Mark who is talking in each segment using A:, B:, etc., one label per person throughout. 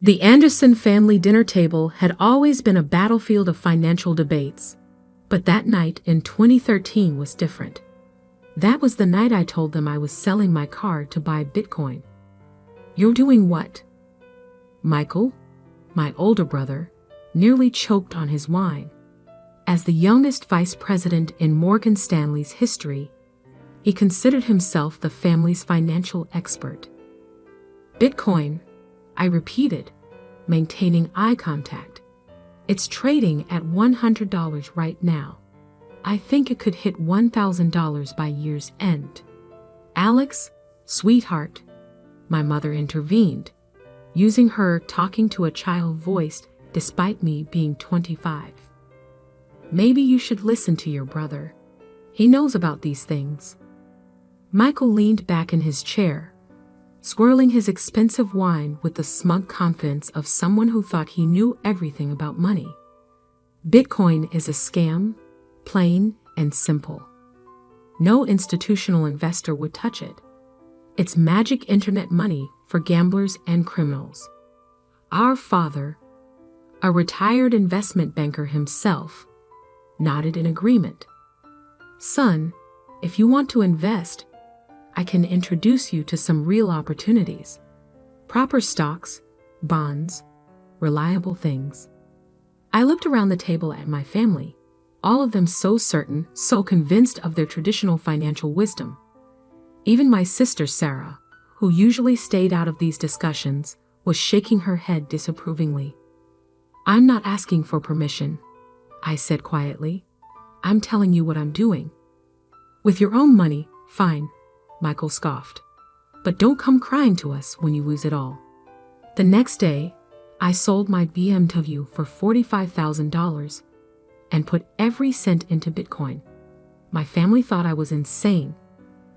A: The Anderson family dinner table had always been a battlefield of financial debates, but that night in 2013 was different. That was the night I told them I was selling my car to buy Bitcoin. "You're doing what?" Michael, my older brother, nearly choked on his wine. As the youngest vice president in Morgan Stanley's history, he considered himself the family's financial expert. "Bitcoin," I repeated, maintaining eye contact. "It's trading at $100 right now. I think it could hit $1,000 by year's end." "Alex, sweetheart," my mother intervened, using her talking to a child voice despite me being 25. "Maybe you should listen to your brother. He knows about these things." Michael leaned back in his chair, swirling his expensive wine with the smug confidence of someone who thought he knew everything about money. "Bitcoin is a scam, plain and simple. No institutional investor would touch it. It's magic internet money for gamblers and criminals." Our father, a retired investment banker himself, nodded in agreement. "Son, if you want to invest, I can introduce you to some real opportunities. Proper stocks, bonds, reliable things." I looked around the table at my family, all of them so certain, so convinced of their traditional financial wisdom. Even my sister Sarah, who usually stayed out of these discussions, was shaking her head disapprovingly. "I'm not asking for permission," I said quietly. "I'm telling you what I'm doing." "With your own money, fine," Michael scoffed. "But don't come crying to us when you lose it all." The next day, I sold my BMW for $45,000 and put every cent into Bitcoin. My family thought I was insane.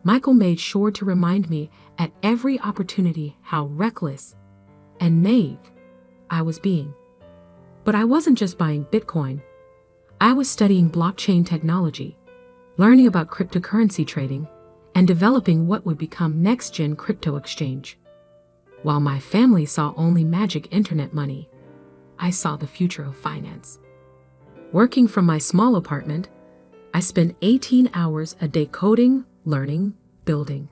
A: Michael made sure to remind me at every opportunity how reckless and naive I was being. But I wasn't just buying Bitcoin. I was studying blockchain technology, learning about cryptocurrency trading, and developing what would become next-gen crypto exchange. While my family saw only magic internet money, I saw the future of finance. Working from my small apartment, I spent 18 hours a day coding, learning, building.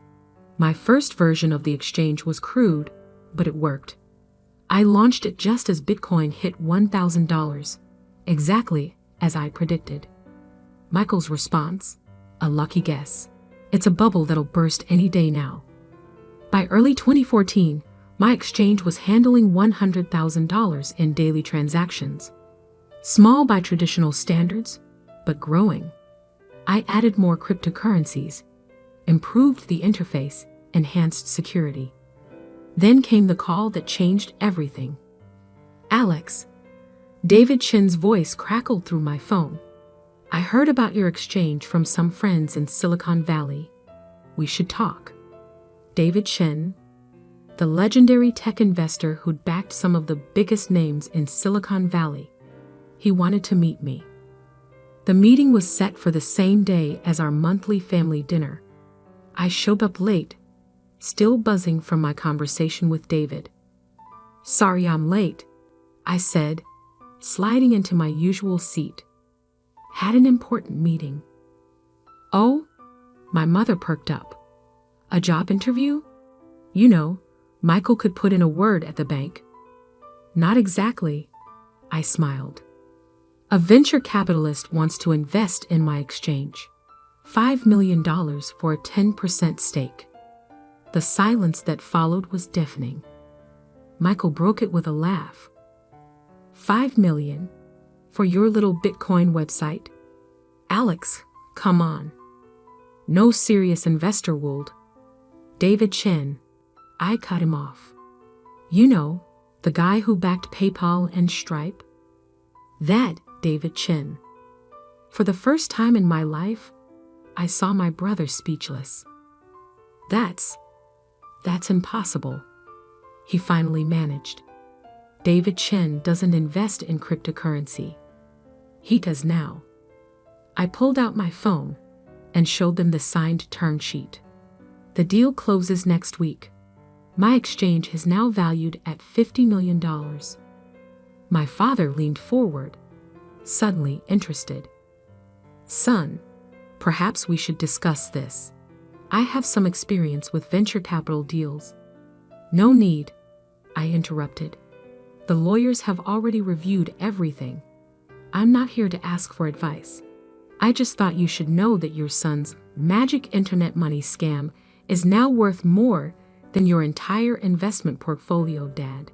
A: My first version of the exchange was crude, but it worked. I launched it just as Bitcoin hit $1,000, exactly as I predicted. Michael's response: "A lucky guess. It's a bubble that'll burst any day now." By early 2014, my exchange was handling $100,000 in daily transactions. Small by traditional standards, but growing. I added more cryptocurrencies, improved the interface, enhanced security. Then came the call that changed everything. "Alex," David Chen's voice crackled through my phone. "I heard about your exchange from some friends in Silicon Valley. We should talk." David Chen, the legendary tech investor who'd backed some of the biggest names in Silicon Valley, he wanted to meet me. The meeting was set for the same day as our monthly family dinner. I showed up late, still buzzing from my conversation with David. "Sorry I'm late," I said, sliding into my usual seat. "Had an important meeting." "Oh?" My mother perked up. "A job interview? You know, Michael could put in a word at the bank." "Not exactly," I smiled. "A venture capitalist wants to invest in my exchange. $5 million for a 10% stake." The silence that followed was deafening. Michael broke it with a laugh. $5 million? For your little Bitcoin website? Alex, come on. No serious investor would. David Chen. I cut him off. "You know, the guy who backed PayPal and Stripe?" That David Chen. For the first time in my life, I saw my brother speechless. That's impossible," he finally managed. "David Chen doesn't invest in cryptocurrency. He does now." I pulled out my phone and showed them the signed term sheet. "The deal closes next week. My exchange is now valued at $50 million. My father leaned forward, suddenly interested. Son, perhaps we should discuss this. I have some experience with venture capital deals. No need, I interrupted. The lawyers have already reviewed everything. I'm not here to ask for advice. I just thought you should know that your son's magic internet money scam is now worth more than your entire investment portfolio, Dad.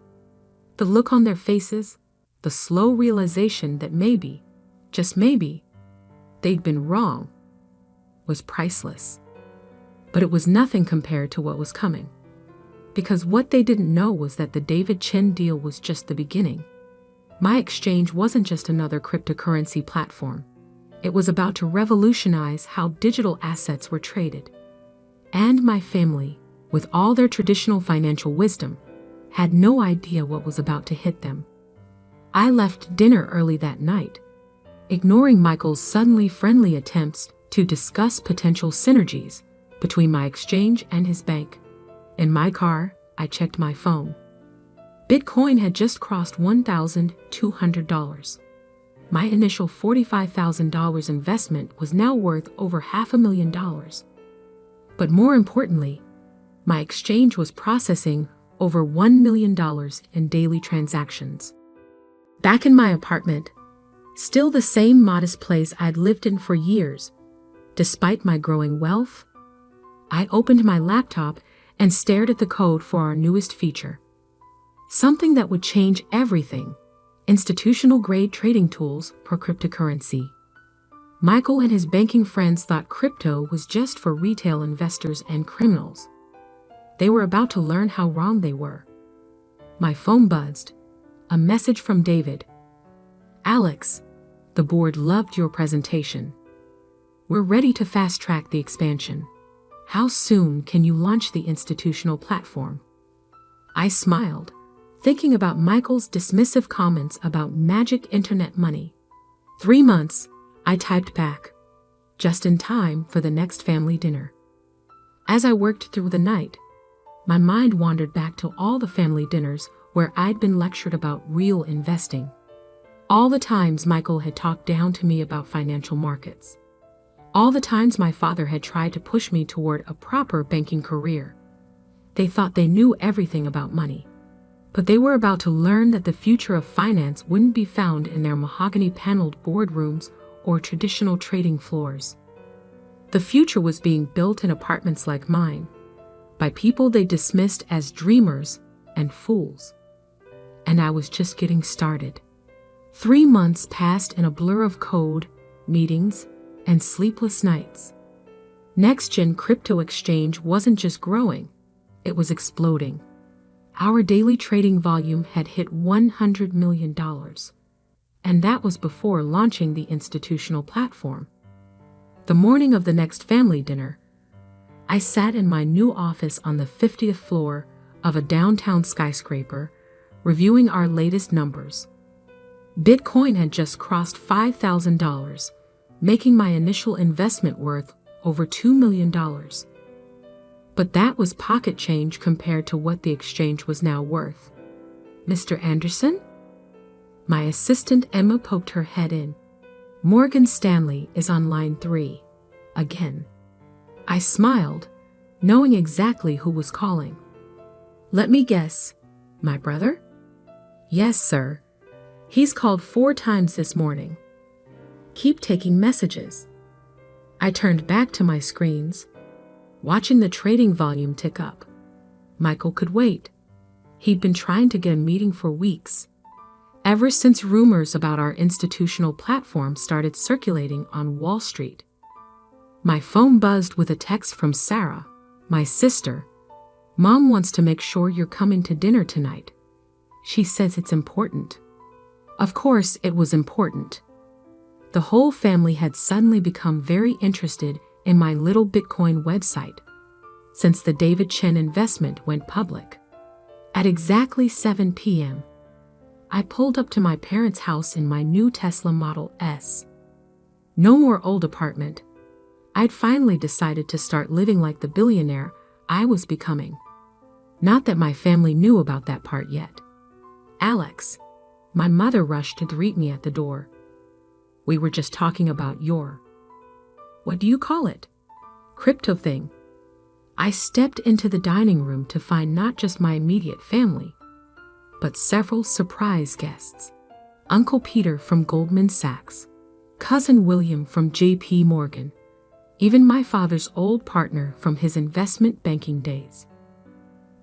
A: The look on their faces, the slow realization that maybe, just maybe, they'd been wrong, was priceless. But it was nothing compared to what was coming. Because what they didn't know was that the David Chen deal was just the beginning. My exchange wasn't just another cryptocurrency platform. It was about to revolutionize how digital assets were traded. And my family, with all their traditional financial wisdom, had no idea what was about to hit them. I left dinner early that night, ignoring Michael's suddenly friendly attempts to discuss potential synergies between my exchange and his bank. In my car, I checked my phone. Bitcoin had just crossed $1,200. My initial $45,000 investment was now worth over $500,000. But more importantly, my exchange was processing over $1 million in daily transactions. Back in my apartment, still the same modest place I'd lived in for years, despite my growing wealth, I opened my laptop and stared at the code for our newest feature. Something that would change everything: institutional-grade trading tools for cryptocurrency. Michael and his banking friends thought crypto was just for retail investors and criminals. They were about to learn how wrong they were. My phone buzzed. A message from David. Alex, the board loved your presentation. We're ready to fast-track the expansion. How soon can you launch the institutional platform? I smiled, thinking about Michael's dismissive comments about magic internet money. 3 months, I typed back, just in time for the next family dinner. As I worked through the night, my mind wandered back to all the family dinners where I'd been lectured about real investing. All the times Michael had talked down to me about financial markets. All the times my father had tried to push me toward a proper banking career. They thought they knew everything about money. But they were about to learn that the future of finance wouldn't be found in their mahogany-paneled boardrooms or traditional trading floors. The future was being built in apartments like mine, by people they dismissed as dreamers and fools. And I was just getting started. 3 months passed in a blur of code, meetings, and sleepless nights. NextGen Crypto Exchange wasn't just growing, it was exploding. Our daily trading volume had hit $100 million. And that was before launching the institutional platform. The morning of the next family dinner, I sat in my new office on the 50th floor of a downtown skyscraper, reviewing our latest numbers. Bitcoin had just crossed $5,000, making my initial investment worth over $2 million. But that was pocket change compared to what the exchange was now worth. Mr. Anderson? My assistant Emma poked her head in. Morgan Stanley is on line 3. Again. I smiled, knowing exactly who was calling. Let me guess. My brother? Yes, sir. He's called 4 times this morning. Keep taking messages. I turned back to my screens, watching the trading volume tick up. Michael could wait. He'd been trying to get a meeting for weeks, ever since rumors about our institutional platform started circulating on Wall Street. My phone buzzed with a text from Sarah, my sister. Mom wants to make sure you're coming to dinner tonight. She says it's important. Of course, it was important. The whole family had suddenly become very interested in my little Bitcoin website since the David Chen investment went public. At exactly 7 p.m., I pulled up to my parents' house in my new Tesla Model S. No more old apartment. I'd finally decided to start living like the billionaire I was becoming. Not that my family knew about that part yet. Alex, my mother rushed to greet me at the door. We were just talking about your, what do you call it? Crypto thing. I stepped into the dining room to find not just my immediate family, but several surprise guests. Uncle Peter from Goldman Sachs, Cousin William from JP Morgan, even my father's old partner from his investment banking days.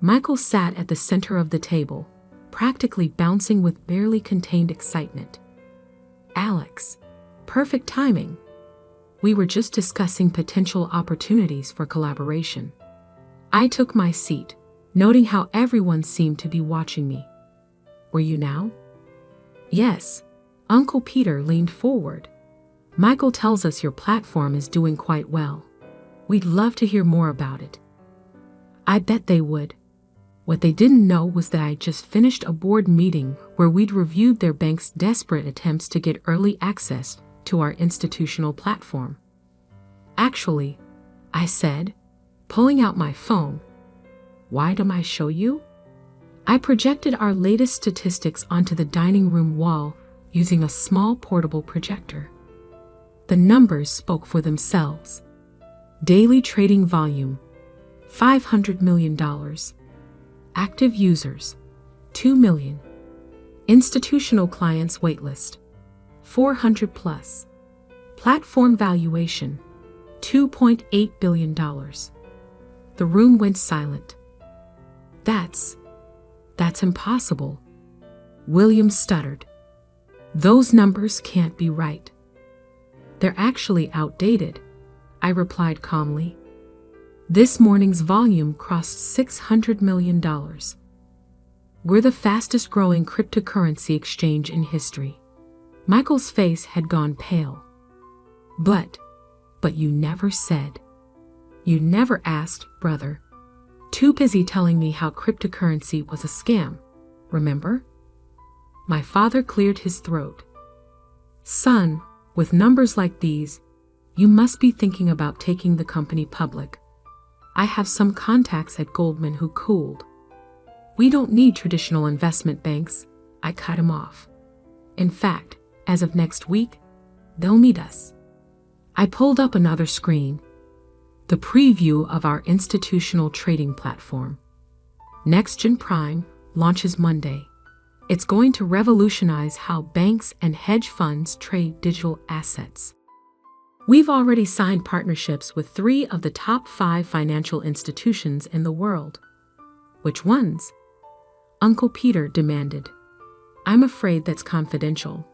A: Michael sat at the center of the table, practically bouncing with barely contained excitement. Alex, perfect timing. We were just discussing potential opportunities for collaboration. I took my seat, noting how everyone seemed to be watching me. Were you now? Yes. Uncle Peter leaned forward. Michael tells us your platform is doing quite well. We'd love to hear more about it. I bet they would. What they didn't know was that I just finished a board meeting where we'd reviewed their bank's desperate attempts to get early access to our institutional platform. Actually, I said, pulling out my phone. Why don't I show you? I projected our latest statistics onto the dining room wall using a small portable projector. The numbers spoke for themselves. Daily trading volume, $500 million. Active users, 2 million. Institutional clients waitlist, 400 plus. Platform valuation, $2.8 billion. The room went silent. That's impossible. William stuttered. Those numbers can't be right. They're actually outdated, I replied calmly. This morning's volume crossed $600 million. We're the fastest growing cryptocurrency exchange in history. Michael's face had gone pale. But you never said. You never asked, brother. Too busy telling me how cryptocurrency was a scam, remember? My father cleared his throat. Son, with numbers like these, you must be thinking about taking the company public. I have some contacts at Goldman who cooled. We don't need traditional investment banks, I cut him off. In fact, as of next week, they'll meet us. I pulled up another screen. The preview of our institutional trading platform. NextGen Prime launches Monday. It's going to revolutionize how banks and hedge funds trade digital assets. We've already signed partnerships with 3 of the top 5 financial institutions in the world. Which ones? Uncle Peter demanded. I'm afraid that's confidential,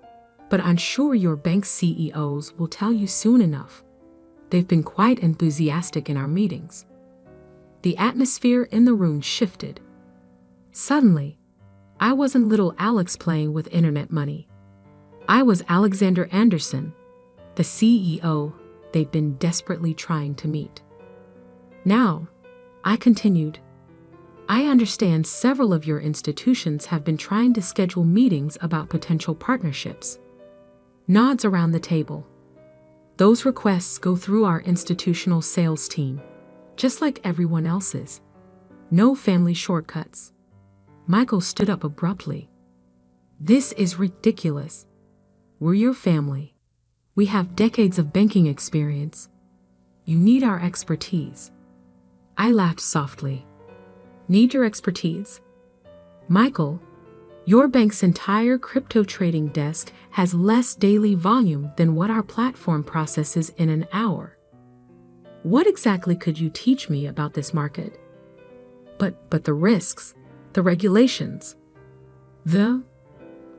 A: but I'm sure your bank CEOs will tell you soon enough. They've been quite enthusiastic in our meetings. The atmosphere in the room shifted. Suddenly, I wasn't little Alex playing with internet money. I was Alexander Anderson, the CEO they'd been desperately trying to meet. Now, I continued, I understand several of your institutions have been trying to schedule meetings about potential partnerships. Nods around the table. Those requests go through our institutional sales team, just like everyone else's. No family shortcuts. Michael stood up abruptly. This is ridiculous. We're your family. We have decades of banking experience. You need our expertise. I laughed softly. Need your expertise? Michael, your bank's entire crypto trading desk has less daily volume than what our platform processes in an hour. What exactly could you teach me about this market? But the risks, the regulations,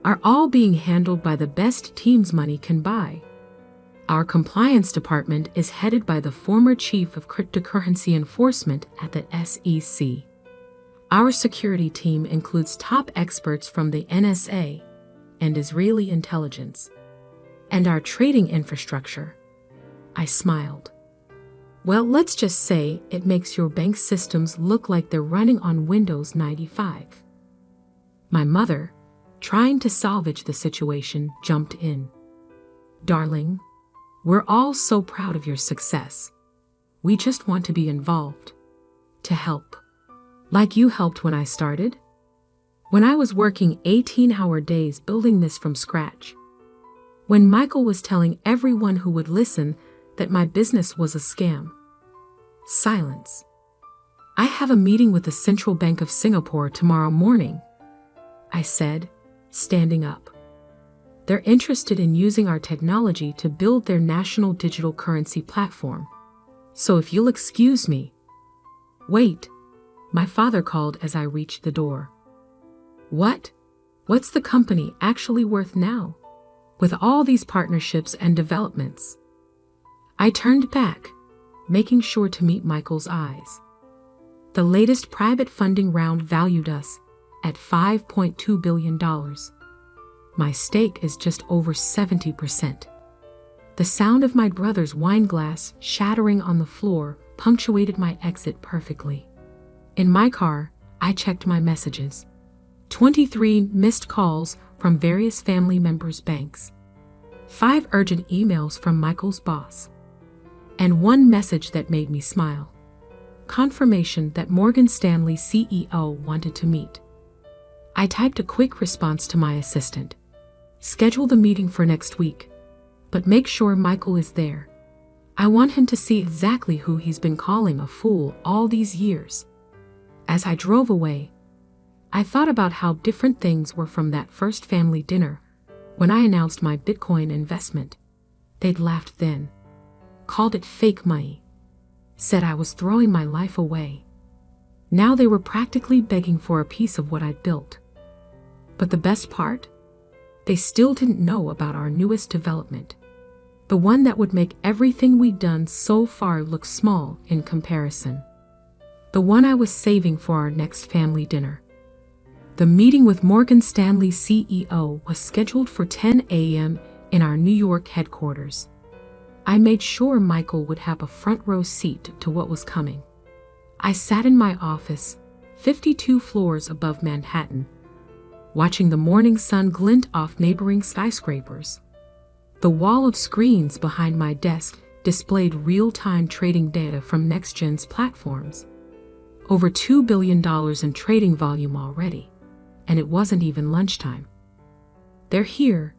A: are all being handled by the best teams money can buy. Our compliance department is headed by the former chief of cryptocurrency enforcement at the SEC. Our security team includes top experts from the NSA and Israeli intelligence. And our trading infrastructure. I smiled. Well, let's just say it makes your bank systems look like they're running on Windows 95. My mother, trying to salvage the situation, jumped in. Darling, we're all so proud of your success. We just want to be involved. To help. Like you helped when I started? When I was working 18-hour days building this from scratch. When Michael was telling everyone who would listen that my business was a scam. Silence. I have a meeting with the Central Bank of Singapore tomorrow morning, I said, standing up. They're interested in using our technology to build their national digital currency platform. So if you'll excuse me. Wait, my father called as I reached the door. What? What's the company actually worth now? With all these partnerships and developments. I turned back, making sure to meet Michael's eyes. The latest private funding round valued us at $5.2 billion. My stake is just over 70%. The sound of my brother's wine glass shattering on the floor punctuated my exit perfectly. In my car, I checked my messages. 23 missed calls from various family members' banks. 5 urgent emails from Michael's boss. And 1 message that made me smile. Confirmation that Morgan Stanley CEO wanted to meet. I typed a quick response to my assistant. Schedule the meeting for next week, but make sure Michael is there. I want him to see exactly who he's been calling a fool all these years. As I drove away, I thought about how different things were from that first family dinner when I announced my Bitcoin investment. They'd laughed then, called it fake money, said I was throwing my life away. Now they were practically begging for a piece of what I'd built. But the best part? They still didn't know about our newest development. The one that would make everything we'd done so far look small in comparison. The one I was saving for our next family dinner. The meeting with Morgan Stanley CEO was scheduled for 10 a.m. in our New York headquarters. I made sure Michael would have a front row seat to what was coming. I sat in my office, 52 floors above Manhattan, watching the morning sun glint off neighboring skyscrapers. The wall of screens behind my desk displayed real-time trading data from NextGen's platforms. Over $2 billion in trading volume already, and it wasn't even lunchtime. They're here,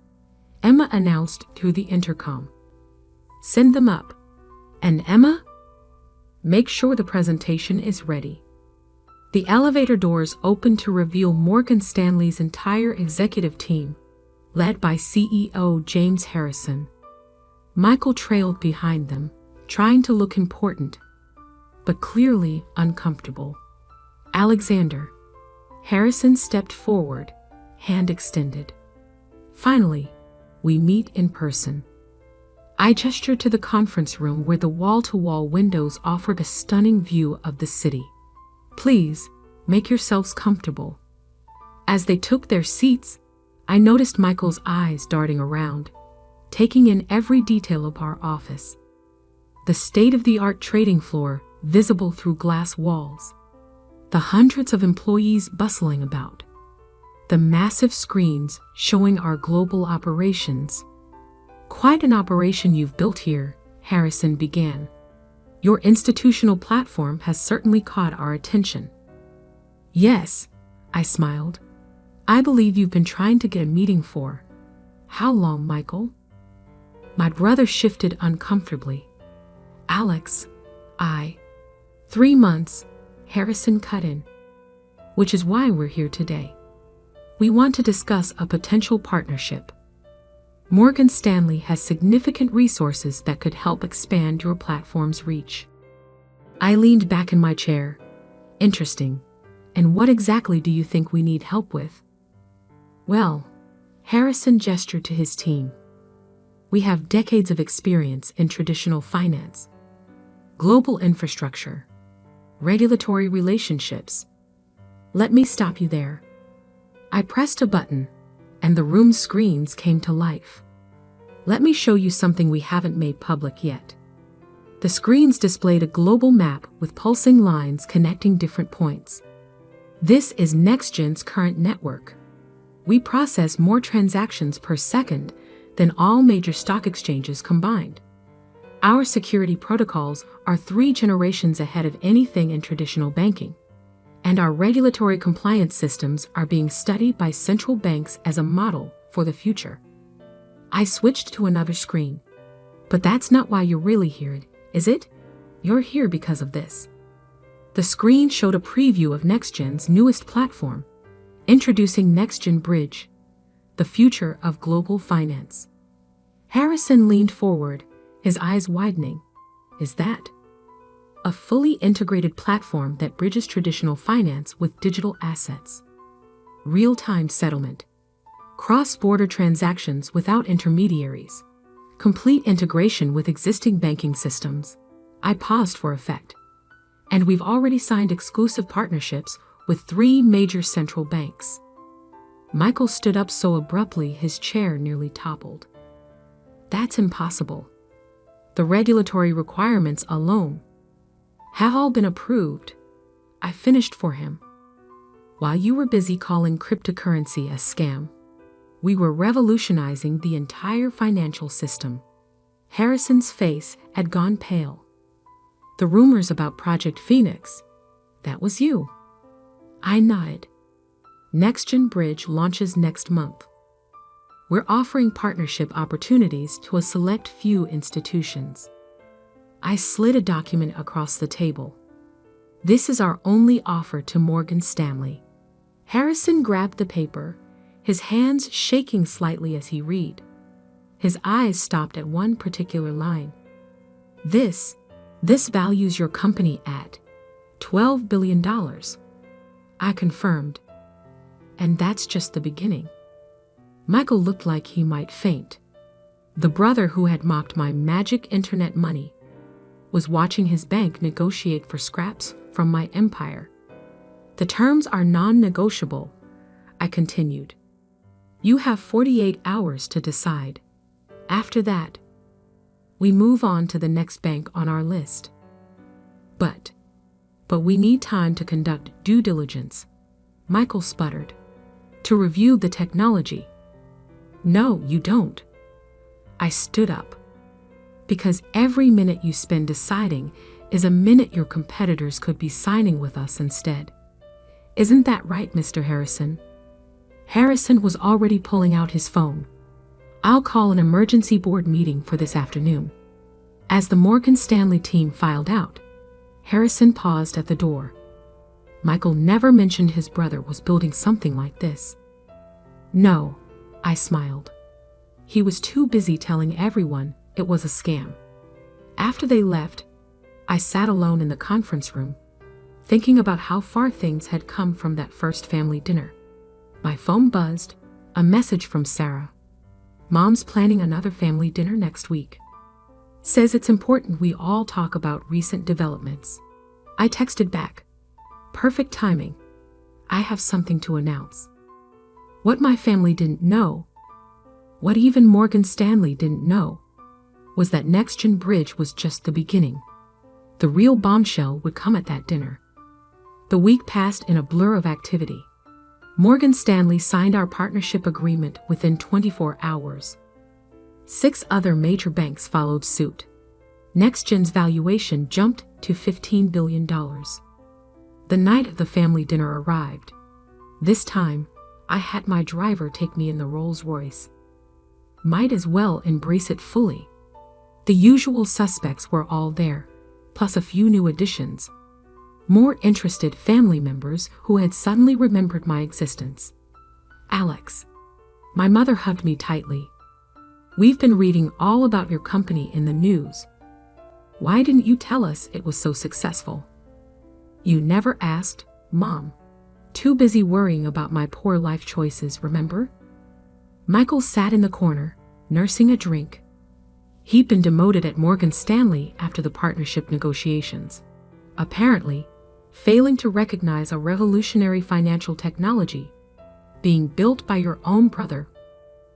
A: Emma announced through the intercom. Send them up. And Emma? Make sure the presentation is ready. The elevator doors opened to reveal Morgan Stanley's entire executive team, led by CEO James Harrison. Michael trailed behind them, trying to look important, but clearly uncomfortable. Alexander. Harrison stepped forward, hand extended. Finally, we meet in person. I gestured to the conference room where the wall-to-wall windows offered a stunning view of the city. Please, make yourselves comfortable. As they took their seats, I noticed Michael's eyes darting around, taking in every detail of our office. The state-of-the-art trading floor, visible through glass walls. The hundreds of employees bustling about. The massive screens showing our global operations. Quite an operation you've built here, Harrison began. Your institutional platform has certainly caught our attention. Yes, I smiled. I believe you've been trying to get a meeting for. How long, Michael? My brother shifted uncomfortably. Alex, 3 months, Harrison cut in. Which is why we're here today. We want to discuss a potential partnership. Morgan Stanley has significant resources that could help expand your platform's reach. I leaned back in my chair. Interesting. And what exactly do you think we need help with? Well, Harrison gestured to his team. We have decades of experience in traditional finance, global infrastructure, regulatory relationships. Let me stop you there. I pressed a button, and the room's screens came to life. Let me show you something we haven't made public yet. The screens displayed a global map with pulsing lines connecting different points. This is NextGen's current network. We process more transactions per second than all major stock exchanges combined. Our security protocols are 3 generations ahead of anything in traditional banking. and our regulatory compliance systems are being studied by central banks as a model for the future. I switched to another screen. But that's not why you're really here, is it? You're here because of this. The screen showed a preview of NextGen's newest platform, introducing NextGen Bridge, the future of global finance. Harrison leaned forward, his eyes widening. Is that a fully integrated platform that bridges traditional finance with digital assets? Real-time settlement, cross-border transactions without intermediaries, complete integration with existing banking systems. I paused for effect. And we've already signed exclusive partnerships with 3 major central banks. Michael stood up so abruptly his chair nearly toppled. That's impossible. The regulatory requirements alone have all been approved. I finished for him. While you were busy calling cryptocurrency a scam, we were revolutionizing the entire financial system. Harrison's face had gone pale. The rumors about Project Phoenix, that was you. I nodded. NextGen Bridge launches next month. We're offering partnership opportunities to a select few institutions. I slid a document across the table. This is our only offer to Morgan Stanley. Harrison grabbed the paper, his hands shaking slightly as he read. His eyes stopped at one particular line. This values your company at $12 billion. I confirmed. And that's just the beginning. Michael looked like he might faint. The brother who had mocked my magic internet money was watching his bank negotiate for scraps from my empire. The terms are non-negotiable, I continued. You have 48 hours to decide. After that, we move on to the next bank on our list. But we need time to conduct due diligence, Michael sputtered. To review the technology. No, you don't. I stood up. Because every minute you spend deciding is a minute your competitors could be signing with us instead. Isn't that right, Mr. Harrison? Harrison was already pulling out his phone. I'll call an emergency board meeting for this afternoon. As the Morgan Stanley team filed out, Harrison paused at the door. Michael never mentioned his brother was building something like this. No, I smiled. He was too busy telling everyone it was a scam. After they left, I sat alone in the conference room, thinking about how far things had come from that first family dinner. My phone buzzed, a message from Sarah. Mom's planning another family dinner next week. Says it's important we all talk about recent developments. I texted back. Perfect timing. I have something to announce. What my family didn't know, what even Morgan Stanley didn't know, was that NextGen Bridge was just the beginning. The real bombshell would come at that dinner. The week passed in a blur of activity. Morgan Stanley signed our partnership agreement within 24 hours. 6 other major banks followed suit. NextGen's valuation jumped to $15 billion. The night of the family dinner arrived. This time, I had my driver take me in the Rolls-Royce. Might as well embrace it fully. The usual suspects were all there, plus a few new additions. More interested family members who had suddenly remembered my existence. Alex. My mother hugged me tightly. We've been reading all about your company in the news. Why didn't you tell us it was so successful? You never asked, Mom. Too busy worrying about my poor life choices, remember? Michael sat in the corner, nursing a drink. He'd been demoted at Morgan Stanley after the partnership negotiations. Apparently, failing to recognize a revolutionary financial technology being built by your own brother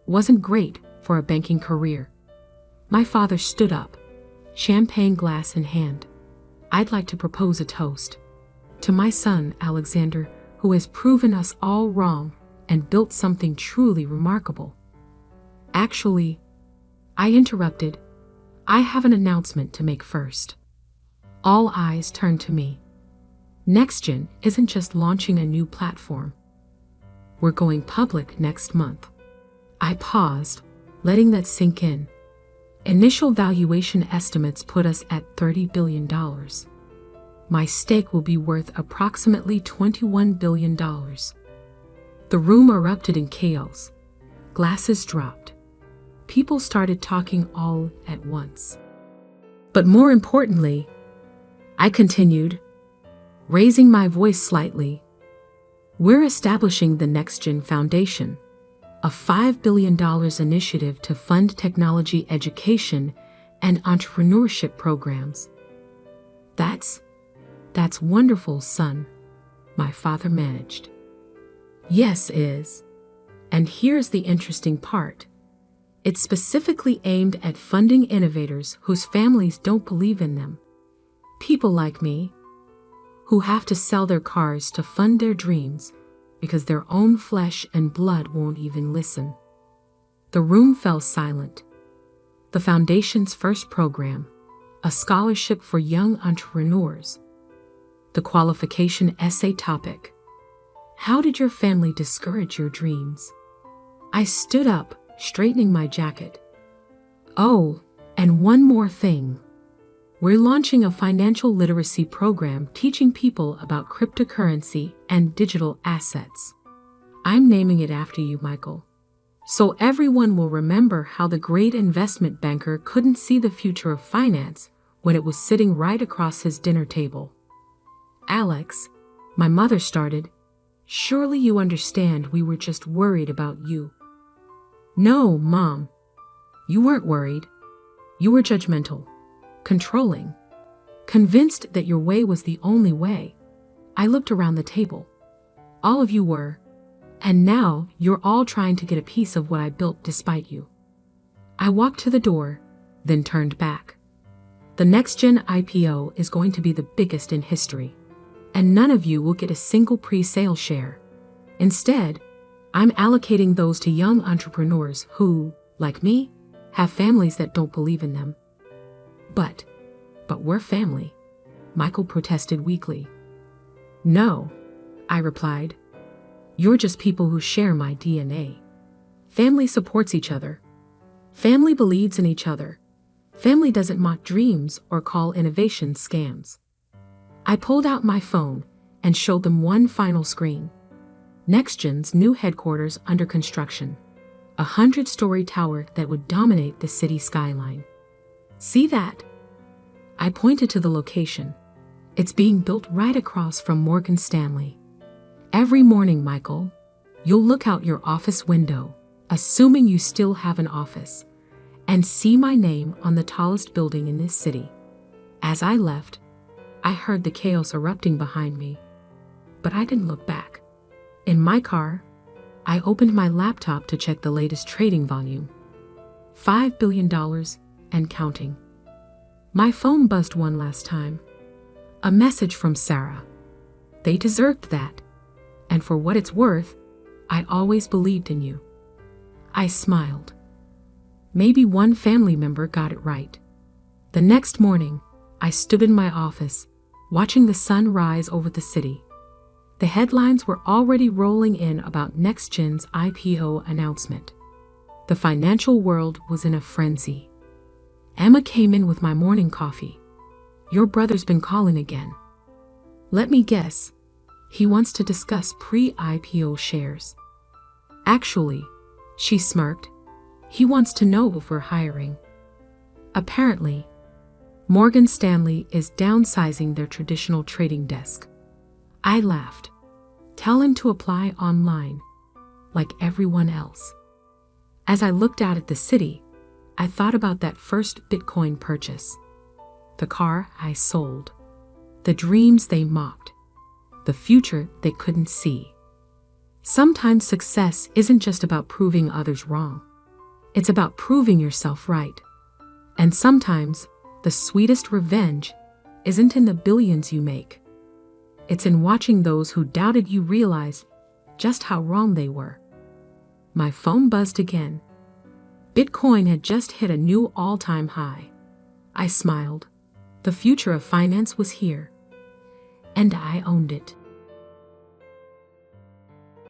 A: wasn't great for a banking career. My father stood up, champagne glass in hand. I'd like to propose a toast to my son, Alexander, who has proven us all wrong and built something truly remarkable. Actually, I interrupted. I have an announcement to make first. All eyes turned to me. NextGen isn't just launching a new platform. We're going public next month. I paused, letting that sink in. Initial valuation estimates put us at $30 billion. My stake will be worth approximately $21 billion. The room erupted in chaos. Glasses dropped. People started talking all at once. But more importantly, I continued, raising my voice slightly. We're establishing the NextGen Foundation, a $5 billion initiative to fund technology education and entrepreneurship programs. That's wonderful, son, my father managed. Yes, is. And here's the interesting part. It's specifically aimed at funding innovators whose families don't believe in them. People like me, who have to sell their cars to fund their dreams because their own flesh and blood won't even listen. The room fell silent. The Foundation's first program, a scholarship for young entrepreneurs. The qualification essay topic: how did your family discourage your dreams? I stood up, straightening my jacket. Oh, and one more thing. We're launching a financial literacy program teaching people about cryptocurrency and digital assets. I'm naming it after you, Michael. So everyone will remember how the great investment banker couldn't see the future of finance when it was sitting right across his dinner table. Alex, my mother started, surely you understand we were just worried about you. No, Mom. You weren't worried. You were judgmental. Controlling, convinced that your way was the only way. I looked around the table. All of you were, and now you're all trying to get a piece of what I built despite you. I walked to the door, then turned back. The NextGen IPO is going to be the biggest in history, and none of you will get a single pre-sale share. Instead, I'm allocating those to young entrepreneurs who, like me, have families that don't believe in them. But we're family, Michael protested weakly. No, I replied. You're just people who share my DNA. Family supports each other. Family believes in each other. Family doesn't mock dreams or call innovation scams. I pulled out my phone and showed them one final screen. NextGen's new headquarters under construction. A 100-story tower that would dominate the city skyline. See that? I pointed to the location. It's being built right across from Morgan Stanley. Every morning, Michael, you'll look out your office window, assuming you still have an office, and see my name on the tallest building in this city. As I left, I heard the chaos erupting behind me, but I didn't look back. In my car, I opened my laptop to check the latest trading volume. $5 billion and counting. My phone buzzed one last time. A message from Sarah. They deserved that. And for what it's worth, I always believed in you. I smiled. Maybe one family member got it right. The next morning, I stood in my office, watching the sun rise over the city. The headlines were already rolling in about NextGen's IPO announcement. The financial world was in a frenzy. Emma came in with my morning coffee. Your brother's been calling again. Let me guess. He wants to discuss pre-IPO shares. Actually, she smirked, he wants to know if we're hiring. Apparently, Morgan Stanley is downsizing their traditional trading desk. I laughed. Tell him to apply online, like everyone else. As I looked out at the city, I thought about that first Bitcoin purchase. The car I sold. The dreams they mocked. The future they couldn't see. Sometimes success isn't just about proving others wrong. It's about proving yourself right. And sometimes the sweetest revenge isn't in the billions you make. It's in watching those who doubted you realize just how wrong they were. My phone buzzed again. Bitcoin had just hit a new all-time high. I smiled. The future of finance was here. and I owned it.